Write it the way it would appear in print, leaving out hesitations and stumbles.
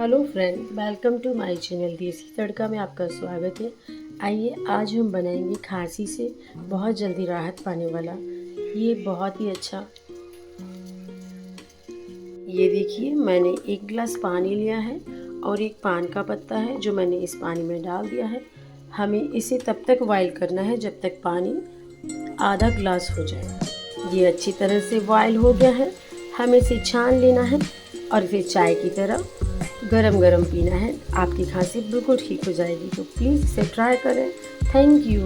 Hello friend, welcome to my channel Desi Tadka में आपका स्वागत है। आइए आज हम बनाएंगे खांसी से बहुत जल्दी राहत पाने वाला ये बहुत ही अच्छा। ये देखिए, मैंने एक गिलास पानी लिया है और एक पान का पत्ता है जो मैंने इस पानी में डाल दिया है। हमें इसे तब तक बॉयल करना है जब तक पानी आधा गिलास हो जाए। ये अच्छी तरह से बॉयल हो गया है। हमें इसे छान लेना है और फिर चाय की तरह गरम गरम पीना है। आपकी खांसी बिल्कुल ठीक हो जाएगी। तो प्लीज़ इसे ट्राई करें। Thank you.